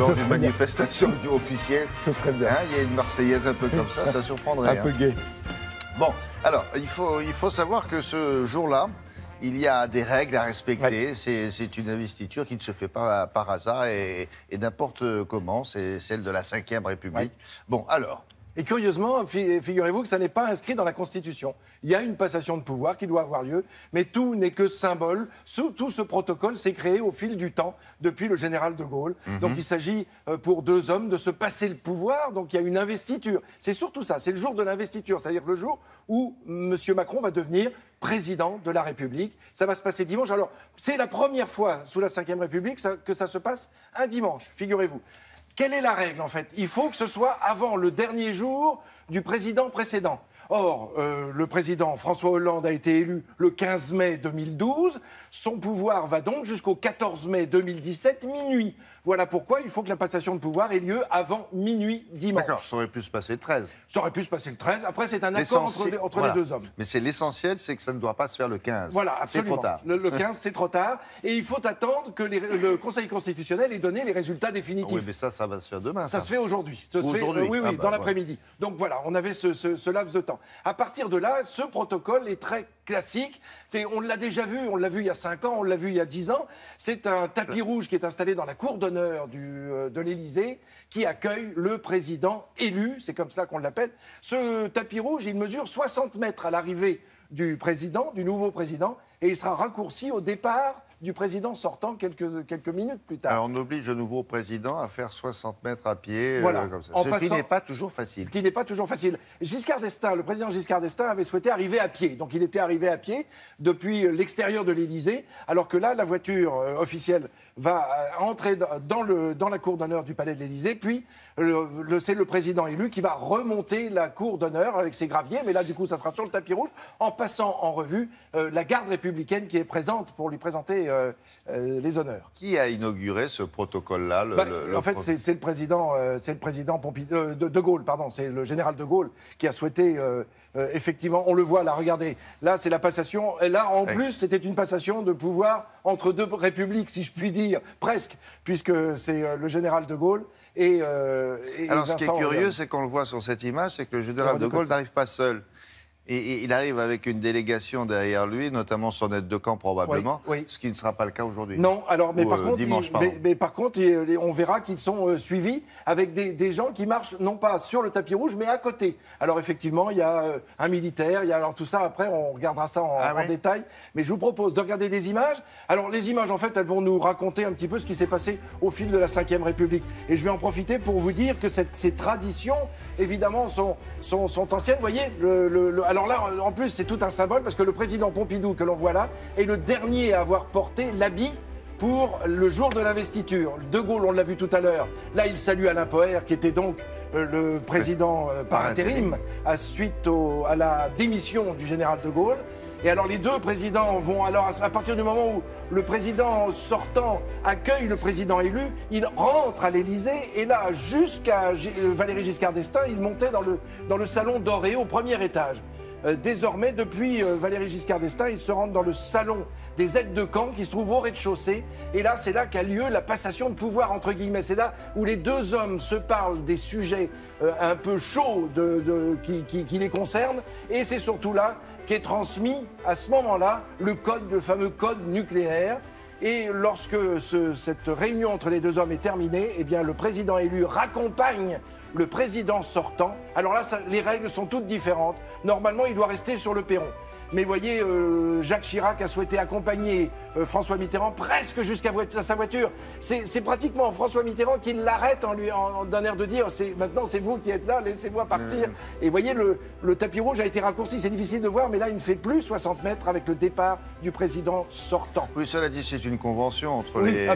lors d'une manifestation officielle. Ce serait bien. Il y a une Marseillaise un peu comme ça surprendrait. Un peu gai. Bon, alors, il faut savoir que ce jour-là, il y a des règles à respecter. Ouais. C'est une investiture qui ne se fait pas par hasard et n'importe comment. C'est celle de la Ve République. Ouais. Bon, alors... Et curieusement, figurez-vous que ça n'est pas inscrit dans la Constitution. Il y a une passation de pouvoir qui doit avoir lieu, mais tout n'est que symbole. Tout ce protocole s'est créé au fil du temps, depuis le général de Gaulle. Donc il s'agit pour deux hommes de se passer le pouvoir. Donc il y a une investiture. C'est surtout ça, c'est le jour de l'investiture, c'est-à-dire le jour où M. Macron va devenir président de la République. Ça va se passer dimanche. Alors, c'est la première fois sous la Ve République que ça se passe un dimanche, figurez-vous. Quelle est la règle, en fait? Il faut que ce soit avant le dernier jour du président précédent. Or, le président François Hollande a été élu le 15 mai 2012. Son pouvoir va donc jusqu'au 14 mai 2017, minuit. Voilà pourquoi il faut que la passation de pouvoir ait lieu avant minuit dimanche. D'accord, ça aurait pu se passer le 13. Ça aurait pu se passer le 13. Après, c'est un accord entre les deux hommes. Mais c'est l'essentiel, c'est que ça ne doit pas se faire le 15. Voilà, absolument. C'est trop tard. Le 15, c'est trop tard. Et il faut attendre que le Conseil constitutionnel ait donné les résultats définitifs. Oui, mais ça va se faire demain. Ça se fait aujourd'hui. Oui, dans l'après-midi. Donc voilà, on avait ce laps de temps. À partir de là, ce protocole est très classique. On l'a déjà vu, on l'a vu il y a 5 ans, on l'a vu il y a 10 ans. C'est un tapis rouge qui est installé dans la cour d'honneur de l'Élysée qui accueille le président élu, c'est comme ça qu'on l'appelle. Ce tapis rouge, il mesure 60 mètres à l'arrivée du nouveau président, et il sera raccourci au départ du président sortant quelques minutes plus tard. Alors on oblige le nouveau président à faire 60 mètres à pied, voilà, comme ça. Qui n'est pas toujours facile. Ce qui n'est pas toujours facile. Le président Giscard d'Estaing avait souhaité arriver à pied. Donc il était arrivé à pied depuis l'extérieur de l'Élysée, alors que là, la voiture officielle va entrer dans la cour d'honneur du palais de l'Élysée, puis c'est le président élu qui va remonter la cour d'honneur avec ses graviers, mais là, du coup, ça sera sur le tapis rouge, en passant en revue la garde républicaine qui est présente pour lui présenter les honneurs. Qui a inauguré ce protocole-là? En fait, c'est le président, de Gaulle, pardon, c'est le général de Gaulle qui a souhaité, effectivement, on le voit là, regardez, là c'est la passation, et là en plus c'était une passation de pouvoir entre deux républiques, si je puis dire, presque, puisque c'est le général de Gaulle et alors ce qui est curieux, c'est qu'on le voit sur cette image, c'est que le général de Gaulle n'arrive pas seul. Et il arrive avec une délégation derrière lui, notamment son aide de camp probablement, ce qui ne sera pas le cas aujourd'hui. Non, alors, mais par contre, on verra qu'ils sont suivis avec des gens qui marchent non pas sur le tapis rouge, mais à côté. Alors effectivement, il y a un militaire, il y a alors tout ça, après on regardera ça en détail, mais je vous propose de regarder des images. Alors les images, en fait, elles vont nous raconter un petit peu ce qui s'est passé au fil de la Ve République. Et je vais en profiter pour vous dire que ces traditions, évidemment, sont anciennes. Vous voyez, alors là, en plus, c'est tout un symbole parce que le président Pompidou, que l'on voit là, est le dernier à avoir porté l'habit pour le jour de l'investiture. De Gaulle, on l'a vu tout à l'heure, là, il salue Alain Poher, qui était donc le président par intérim, suite à la démission du général de Gaulle. Et alors les deux présidents vont alors, à partir du moment où le président sortant accueille le président élu, il rentre à l'Élysée et là, jusqu'à Valéry Giscard d'Estaing, il montait dans le salon doré au premier étage. Désormais, depuis Valéry Giscard d'Estaing, il se rend dans le salon des aides de camp qui se trouve au rez-de-chaussée. Et là, c'est là qu'a lieu la passation de pouvoir, entre guillemets. C'est là où les deux hommes se parlent des sujets un peu chauds qui les concernent. Et c'est surtout là qu'est transmis, à ce moment-là, le fameux code nucléaire. Et lorsque cette réunion entre les deux hommes est terminée, eh bien, le président élu raccompagne le président sortant. Alors là, les règles sont toutes différentes. Normalement, il doit rester sur le perron. Mais vous voyez, Jacques Chirac a souhaité accompagner François Mitterrand presque jusqu'à sa voiture. C'est pratiquement François Mitterrand qui l'arrête d'un air de dire maintenant c'est vous qui êtes là, laissez-moi partir. Et vous voyez, le tapis rouge a été raccourci, c'est difficile de voir, mais là il ne fait plus 60 mètres avec le départ du président sortant. Oui, cela dit, c'est une convention entre les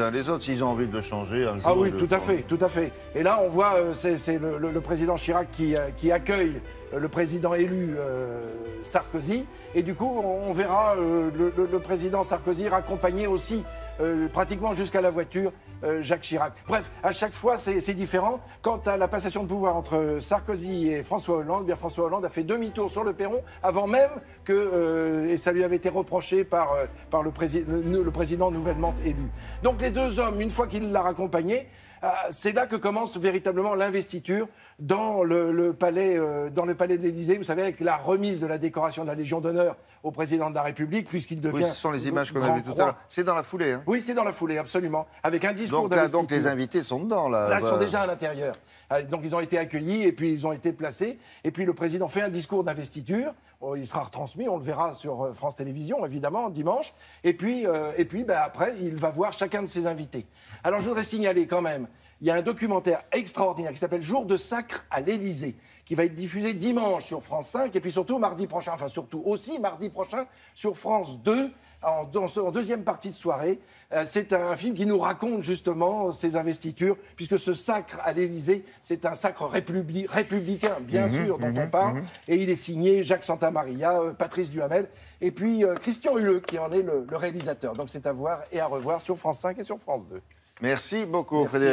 uns et les autres. S'ils ont envie de le changer un jour. Ah oui, tout à fait. Et là on voit, c'est le président Chirac qui accueille le président élu Sarkozy, et du coup on verra le président Sarkozy raccompagner aussi pratiquement jusqu'à la voiture, Jacques Chirac. Bref, à chaque fois, c'est différent. Quant à la passation de pouvoir entre Sarkozy et François Hollande, bien François Hollande a fait demi-tour sur le perron avant même que, et ça lui avait été reproché par le président nouvellement élu. Donc les deux hommes, une fois qu'il l'a raccompagné, c'est là que commence véritablement l'investiture dans le palais de l'Élysée, vous savez, avec la remise de la décoration de la Légion d'honneur au président de la République, puisqu'il devient... Oui, ce sont les images qu'on a vues tout à l'heure. C'est dans la foulée, hein. Oui, c'est dans la foulée, absolument. Avec un discours d'investiture. Donc les invités sont dedans, là. Là, ils sont déjà à l'intérieur. Donc ils ont été accueillis et puis ils ont été placés. Et puis le président fait un discours d'investiture. Il sera retransmis, on le verra sur France Télévisions, évidemment, dimanche. Et puis après, il va voir chacun de ses invités. Alors je voudrais signaler quand même, il y a un documentaire extraordinaire qui s'appelle Jour de sacre à l'Élysée, qui va être diffusé dimanche sur France 5 et puis surtout mardi prochain, enfin surtout aussi mardi prochain sur France 2, en deuxième partie de soirée. C'est un film qui nous raconte justement ces investitures, puisque ce sacre à l'Élysée, c'est un sacre républicain, bien sûr, dont on parle, et il est signé Jacques Santamaria, Patrice Duhamel, et puis Christian Huleux, qui en est le réalisateur. Donc c'est à voir et à revoir sur France 5 et sur France 2. Merci beaucoup, Frédéric.